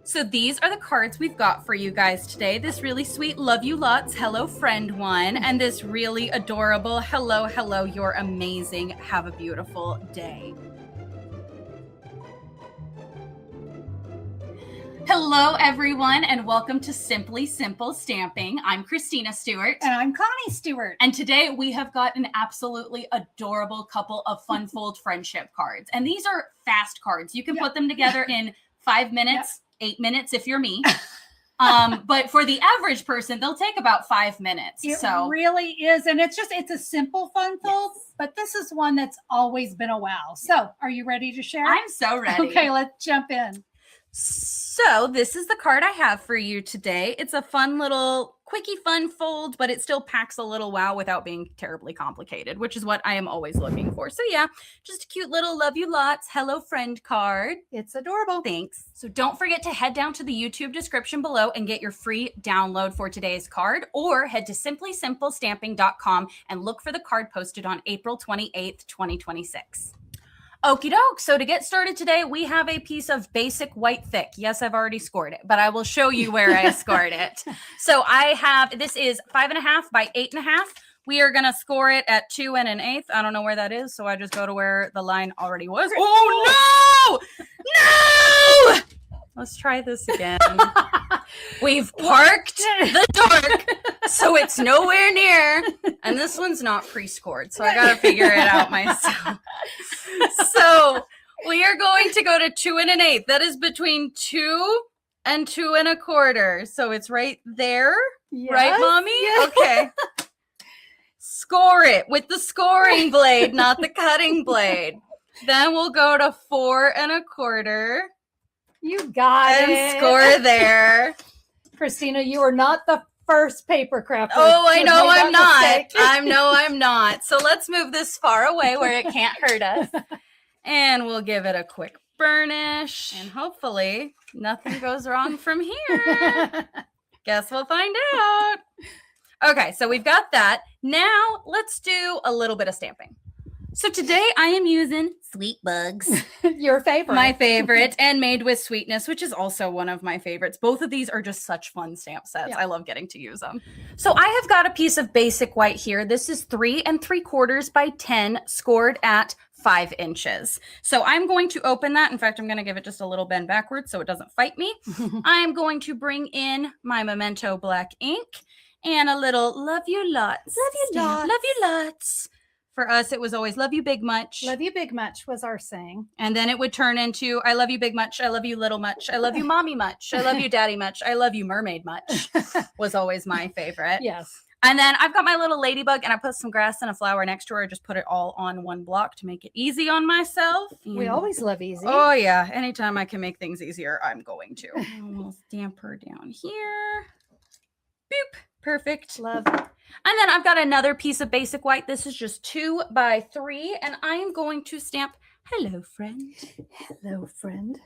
So these are the cards we've got for you guys today. This really sweet love you lots, hello friend one, and this really adorable hello, hello, you're amazing, have a beautiful day. Hello everyone and welcome to Simply Simple Stamping. I'm Christina Stewart. And I'm Connie Stewart. And today we have got an absolutely adorable couple of fun fold friendship cards. And these are fast cards. You can put them together in 5 minutes. 8 minutes if you're me. But for the average person, they'll take about 5 minutes. It really is. And it's a simple fun fold, but this is one that's always been a wow. So are you ready to share? I'm so ready. Okay, let's jump in. So this is the card I have for you today. It's a fun little quickie fun fold, but it still packs a little wow without being terribly complicated, which is what I am always looking for. So yeah, just a cute little love you lots, hello friend card. It's adorable. Thanks. So don't forget to head down to the YouTube description below and get your free download for today's card, or head to simplysimplestamping.com and look for the card posted on April 28th, 2026. Okie doke. So to get started today, we have a piece of basic white thick. Yes, I've already scored it, but I will show you where I scored it. So this is 5.5 by 8.5. We are going to score it at 2 1/8. I don't know where that is. So I just go to where the line already was. Oh, no! No! Let's try this again. We've parked the dork, so it's nowhere near. And this one's not pre-scored, so I got to figure it out myself. So we are going to go to 2 1/8. That is between 2 and 2 1/4. So it's right there. Yes, right, Mommy? Yes. Okay. Score it with the scoring blade, not the cutting blade. Then we'll go to 4 1/4. You got it. And score there. Christina, you are not the first paper crafter. Oh, I know I'm not. I'm not. So let's move this far away where it can't hurt us. And we'll give it a quick burnish. And hopefully nothing goes wrong from here. Guess we'll find out. Okay, so we've got that. Now let's do a little bit of stamping. So today I am using Sweet Bugs. Your favorite. My favorite, and Made with Sweetness, which is also one of my favorites. Both of these are just such fun stamp sets. Yeah. I love getting to use them. So I have got a piece of basic white here. This is 3 3/4 by 10, scored at 5 inches. So I'm going to open that. In fact, I'm going to give it just a little bend backwards so it doesn't fight me. I'm going to bring in my Memento black ink and a little love you lots. Love you lots. Love you lots. For us, it was always love you big much. Love you big much was our saying. And then it would turn into I love you big much. I love you little much. I love you mommy much. I love you daddy much. I love you mermaid much was always my favorite. Yes. And then I've got my little ladybug and I put some grass and a flower next to her. I just put it all on one block to make it easy on myself. And we always love easy. Oh, yeah. Anytime I can make things easier, I'm going to. And we'll stamp her down here. Boop. Perfect. Love it. And then I've got another piece of basic white. This is just 2 by 3. And I'm going to stamp hello, friend. Hello, friend.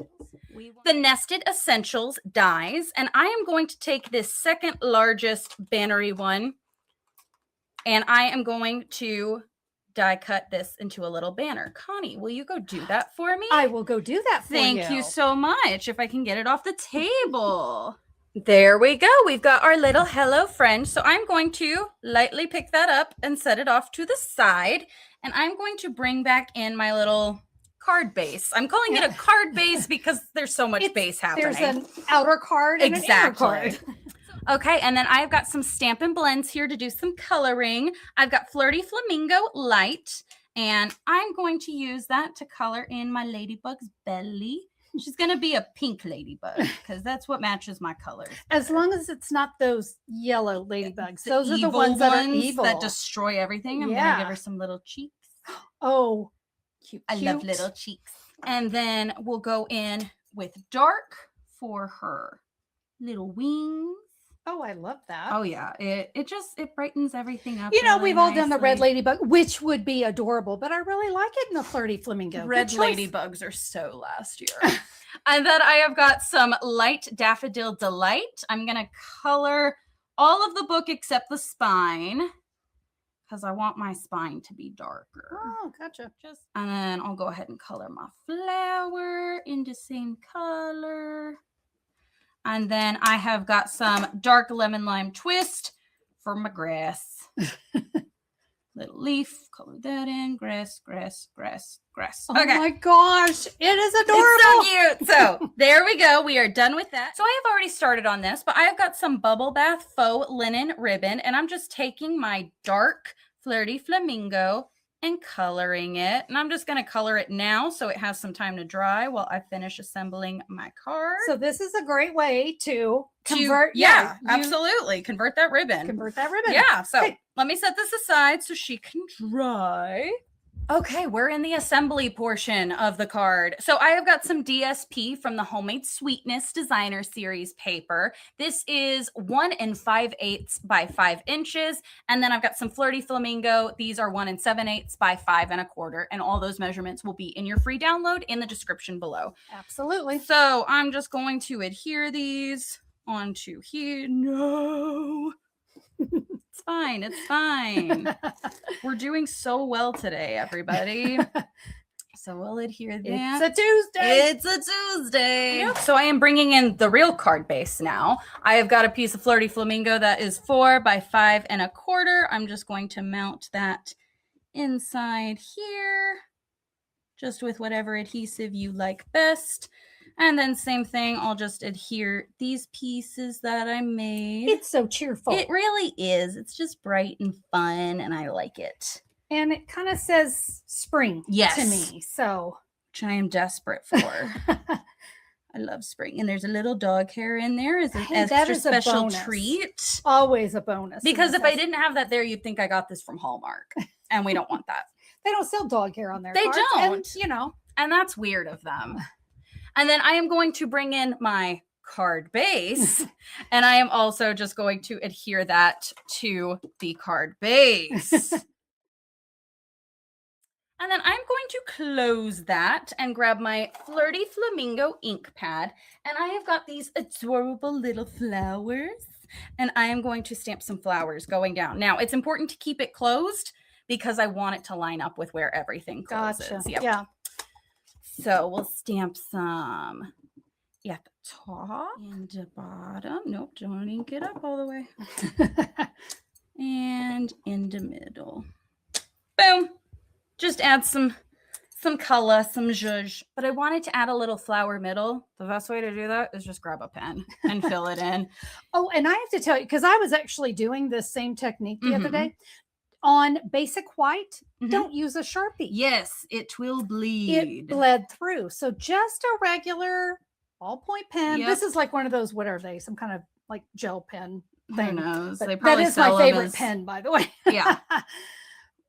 The Nested Essentials dies. And I am going to take this second largest bannery one. And I am going to die cut this into a little banner. Connie, will you go do that for me? I will go do that for you. Thank you so much. If I can get it off the table. There we go. We've got our little hello friend. So I'm going to lightly pick that up and set it off to the side. And I'm going to bring back in my little card base. I'm calling it a card base because there's so much base happening. There's an outer card and an inner card. Okay, and then I've got some Stampin' Blends here to do some coloring. I've got Flirty Flamingo Light, and I'm going to use that to color in my ladybug's belly. She's going to be a pink ladybug because that's what matches my colors. As long as it's not those yellow ladybugs. Those are the ones that are evil. That destroy everything. I'm going to give her some little cheeks. Oh, cute. I love little cheeks. And then we'll go in with dark for her little wings. Oh, I love that. Oh, yeah. It brightens everything up. You know, we've all done the red ladybug, which would be adorable, but I really like it in the Flirty Flamingo. Red ladybugs are so last year. And then I have got some light Daffodil Delight. I'm going to color all of the book except the spine because I want my spine to be darker. Oh, gotcha. And then I'll go ahead and color my flower in the same color. And then I have got some dark lemon lime twist for my grass. Little leaf, color that in, grass. Oh my gosh, it is adorable. It's so cute. So there we go. We are done with that. So I have already started on this, but I have got some Bubble Bath faux linen ribbon, and I'm just taking my dark Flirty Flamingo and coloring it. And I'm just going to color it now so it has some time to dry while I finish assembling my card. So this is a great way to convert. Absolutely. Convert that ribbon. Yeah. So let me set this aside so she can dry. Okay, we're in the assembly portion of the card. So I have got some DSP from the Homemade Sweetness Designer Series paper. This is 1 5/8 by 5 inches. And then I've got some Flirty Flamingo. These are 1 7/8 by 5 1/4. And all those measurements will be in your free download in the description below. Absolutely. So I'm just going to adhere these onto here. No. It's fine. It's fine. We're doing so well today, everybody. So we'll adhere that. It's a Tuesday. Yep. So I am bringing in the real card base now. I have got a piece of Flirty Flamingo that is 4 by 5 1/4. I'm just going to mount that inside here, just with whatever adhesive you like best. And then same thing, I'll just adhere these pieces that I made. It's so cheerful. It really is. It's just bright and fun, and I like it. And it kind of says spring to me. So, which I am desperate for. I love spring. And there's a little dog hair in there as an extra special treat. Always a bonus. Because if I didn't have that there, you'd think I got this from Hallmark. And we don't want that. They don't sell dog hair on their cards. They don't. And, you know. And that's weird of them. And then I am going to bring in my card base. And I am also just going to adhere that to the card base. And then I'm going to close that and grab my Flirty Flamingo ink pad. And I have got these adorable little flowers. And I am going to stamp some flowers going down. Now, it's important to keep it closed because I want it to line up with where everything closes. Gotcha. Yep. Yeah. So we'll stamp some at the top and the bottom. Nope, don't ink it up all the way. And in the middle. Boom. Just add some color, some zhuzh. But I wanted to add a little flower middle. The best way to do that is just grab a pen and fill it in. Oh, and I have to tell you, because I was actually doing this same technique the other day. On basic white, don't use a Sharpie. Yes, it will bleed. It bled through. So just a regular ballpoint pen. Yep. This is like one of those, what are they? Some kind of like gel pen thing. Who knows? But They probably that is my sell favorite pen, by the way. Yeah.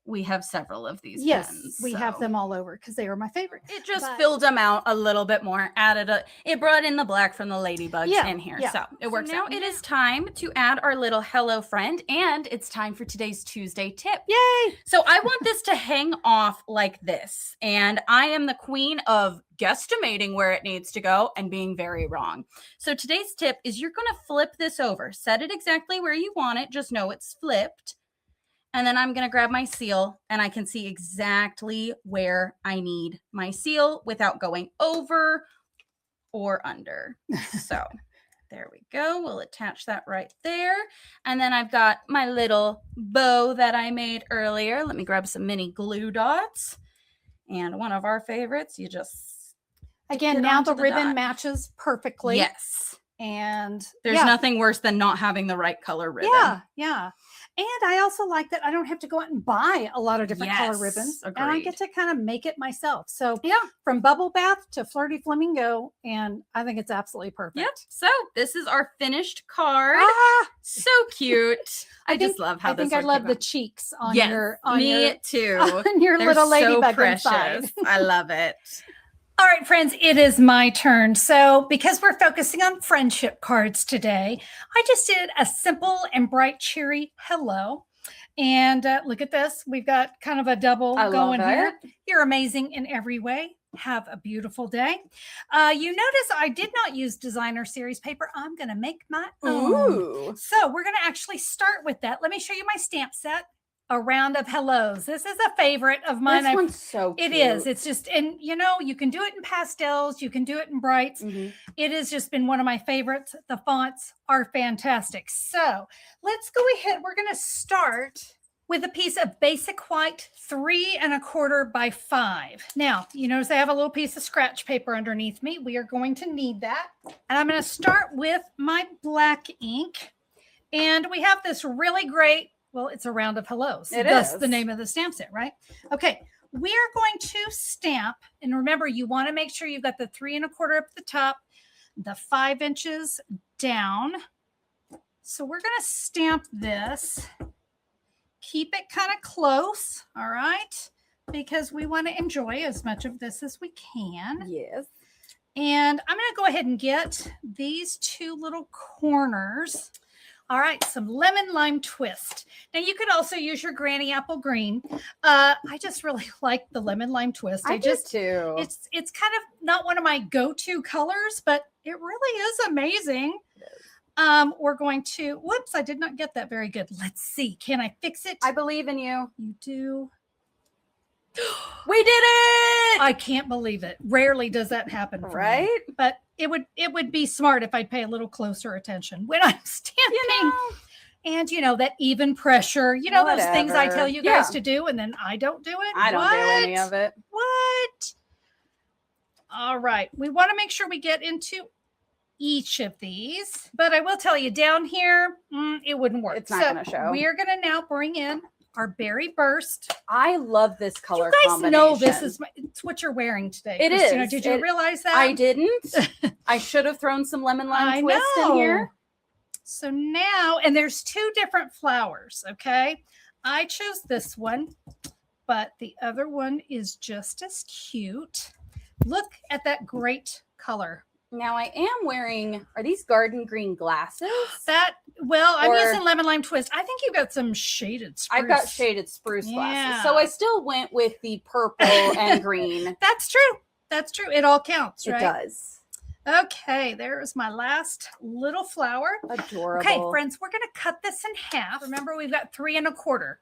We have several of these pens. We have them all over because they are my favorite. It just filled them out a little bit more. It brought in the black from the Ladybugs in here. Yeah. So it works out. Now it is time to add our little hello friend, and it's time for today's Tuesday tip. Yay! So I want this to hang off like this, and I am the queen of guesstimating where it needs to go and being very wrong. So today's tip is you're going to flip this over. Set it exactly where you want it. Just know it's flipped. And then I'm going to grab my seal, and I can see exactly where I need my seal without going over or under. So there we go. We'll attach that right there. And then I've got my little bow that I made earlier. Let me grab some mini glue dots. And one of our favorites, you just... Again, now the ribbon matches perfectly. Yes. And there's nothing worse than not having the right color ribbon. Yeah. And I also like that I don't have to go out and buy a lot of different color ribbons. Agreed. And I get to kind of make it myself. So from Bubble Bath to Flirty Flamingo. And I think it's absolutely perfect. Yep. So this is our finished card. So cute. I just love how this I think I love the cheeks on your too. On your They're little ladybug so inside. I love it. All right, friends, it is my turn. So because we're focusing on friendship cards today, I just did a simple and bright, cheery hello. And look at this. We've got kind of a double going here. You're amazing in every way. Have a beautiful day. You notice I did not use designer series paper. I'm going to make my own. So we're going to actually start with that. Let me show you my stamp set. a round of hellos. This is a favorite of mine. This one's so cute. It is. It's just, and you know, you can do it in pastels. You can do it in brights. It has just been one of my favorites. The fonts are fantastic. So let's go ahead. We're going to start with a piece of basic white 3 1/4 by 5. Now, you notice I have a little piece of scratch paper underneath me. We are going to need that. And I'm going to start with my black ink. And we have this really great, well, it's a round of hellos. That's the name of the stamp set, right? Okay, we are going to stamp. And remember, you want to make sure you've got the 3 1/4 up the top, the 5 inches down. So we're going to stamp this. Keep it kind of close, all right? Because we want to enjoy as much of this as we can. Yes. And I'm going to go ahead and get these 2 little corners. All right, some lemon lime twist. Now you could also use your granny apple green. I just really like the lemon lime twist. I do too. It's kind of not one of my go-to colors, but it really is amazing. We're going to, whoops, I did not get that very good. Let's see. Can I fix it? I believe in you. You do. We did it! I can't believe it. Rarely does that happen for me. But it would be smart if I'd pay a little closer attention when I'm stamping. You know. And you know, that even pressure, you know, those things I tell you guys Yeah. to do and then I don't do it. I don't do any of it. What? All right. We want to make sure we get into each of these, but I will tell you down here, it wouldn't work. It's not going to show. We are going to now bring in our berry burst. I love this color You guys combination. know this is it's what you're wearing today. It Christina. is. Did you realize that? I didn't. I should have thrown some lemon lime twist in here. So now, and there's 2 different flowers, okay? I chose this one, but the other one is just as cute. Look at that great color. Now I am wearing, are these garden green glasses? I'm using lemon lime twist. I think you've got some shaded spruce. I've got shaded spruce Yeah. glasses. So I still went with the purple and green. That's true. That's true. It all counts, right? It does. Okay, there's my last little flower. Adorable. Okay, friends, we're going to cut this in half. Remember, we've got 3 1/4.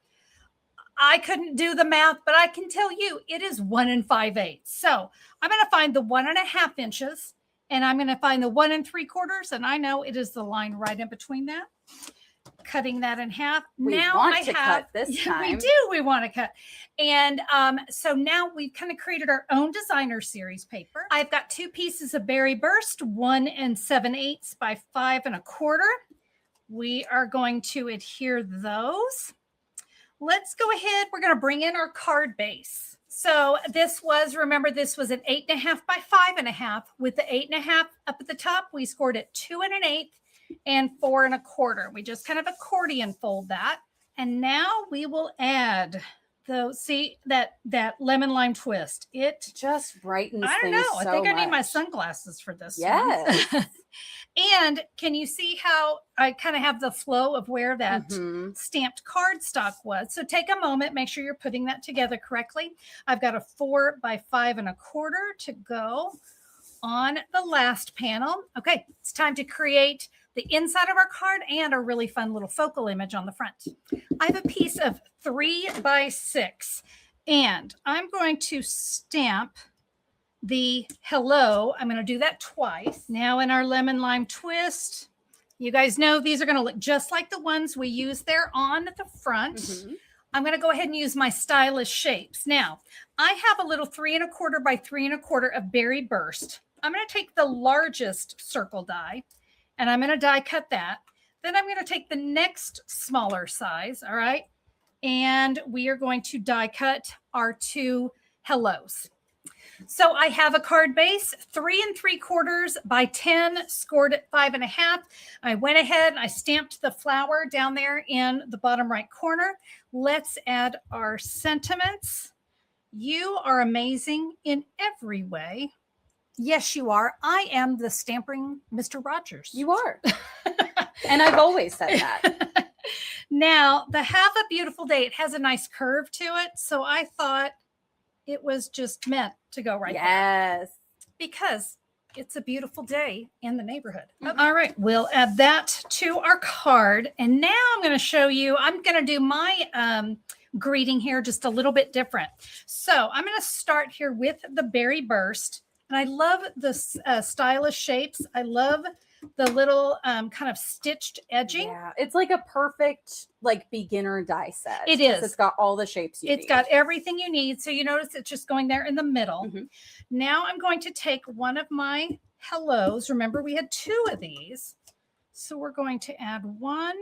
I couldn't do the math, but I can tell you it is 1 5/8. So I'm going to find the 1 1/2 inches. And I'm going to find the 1 3/4, and I know it is the line right in between that. Cutting that in half. We want to cut this time. We do. We want to cut. And so now we've kind of created our own designer series paper. I've got 2 pieces of berry burst, 1 7/8 by 5 1/4. We are going to adhere those. Let's go ahead. We're going to bring in our card base. So this was, remember, this was an 8 1/2 by 5 1/2. With the 8 1/2 up at the top, we scored at 2 1/8 and 4 1/4. We just kind of accordion fold that. And now we will add those, see that lemon lime twist. It just brightens I don't things know. so I think I need much. my sunglasses for this. Yes. One. And can you see how I kind of have the flow of where that stamped cardstock was? So take a moment, make sure you're putting that together correctly. I've got a 4 by 5 1/4 to go on the last panel. Okay, it's time to create the inside of our card and a really fun little focal image on the front. I have a piece of 3 by 6, and I'm going to stamp the hello. I'm going to do that twice. Now in our lemon lime twist, you guys know these are going to look just like the ones we use there on the front. I'm going to go ahead and use my stylish shapes. Now, I have a little 3 1/4 by 3 1/4 of berry burst. I'm going to take the largest circle die and I'm going to die cut that. Then I'm going to take the next smaller size, all right? And we are going to die cut our 2 hellos. So I have a card base, 3 3/4 by 10, scored at 5 1/2. I went ahead and I stamped the flower down there in the bottom right corner. Let's add our sentiments. You are amazing in every way. Yes, you are. I am the stamping Mr. Rogers. You are. And I've always said that. Now, the Have a Beautiful Day, it has a nice curve to it. So I thought it was just meant to go right there. Yes. Because it's a beautiful day in the neighborhood. All right, we'll add that to our card. And now I'm going to show you, I'm going to do my greeting here just a little bit different. So I'm going to start here with the berry burst. And I love the stylish shapes. I love the little kind of stitched edging. Yeah, it's like a perfect like beginner die set. It is. It's got all the shapes you need. It's got everything you need. So you notice it's just going there in the middle. Now I'm going to take one of my hellos. Remember, we had 2 of these. So we're going to add one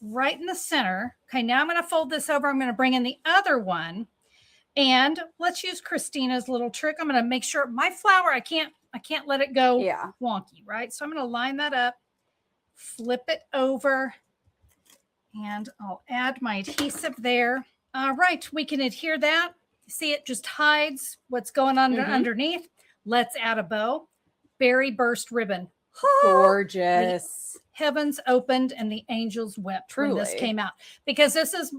right in the center. Okay, now I'm going to fold this over. I'm going to bring in the other one. And let's use Christina's little trick. I'm going to make sure my flower, I can't let it go wonky, right? So I'm going to line that up, flip it over, and I'll add my adhesive there. All right, we can adhere that. See, it just hides what's going on underneath. Let's add a bow. Berry burst ribbon. Gorgeous. Heavens opened and the angels wept when this came out. Because this is,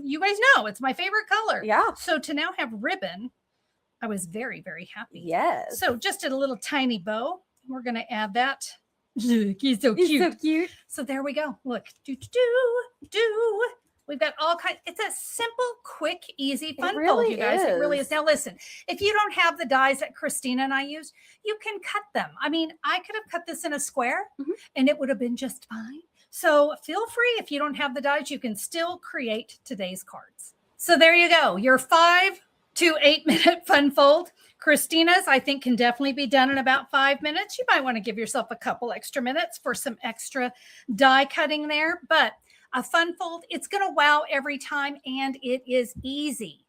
you guys know, it's my favorite color. Yeah. So to now have ribbon, I was very, very happy. Yes. So just a little tiny bow. We're going to add that. Look, he's so cute. He's so cute. So there we go. Look. We've got all kinds. It's a simple, quick, easy fun fold, you guys. It really is. Now listen, if you don't have the dies that Christina and I used, you can cut them. I mean, I could have cut this in a square and it would have been just fine. So feel free, if you don't have the dies, you can still create today's cards. So there you go. Your 5 to 8 minute fun fold. Christina's, I think, can definitely be done in about 5 minutes. You might want to give yourself a couple extra minutes for some extra die cutting there, but a fun fold, it's going to wow every time, and it is easy.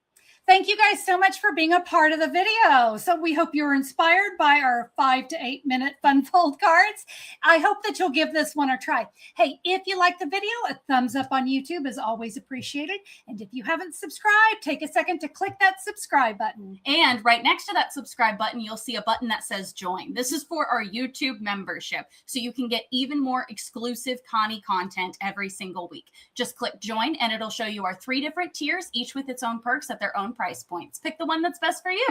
Thank you guys so much for being a part of the video. So we hope you were inspired by our 5 to 8 minute fun fold cards. I hope that you'll give this one a try. Hey, if you like the video, a thumbs up on YouTube is always appreciated. And if you haven't subscribed, take a second to click that subscribe button. And right next to that subscribe button, you'll see a button that says join. This is for our YouTube membership, so you can get even more exclusive Connie content every single week. Just click join and it'll show you our 3 different tiers, each with its own perks at their own price points. Pick the one that's best for you.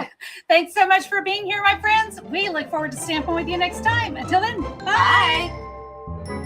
Thanks so much for being here, my friends. We look forward to stamping with you next time. Until then, bye.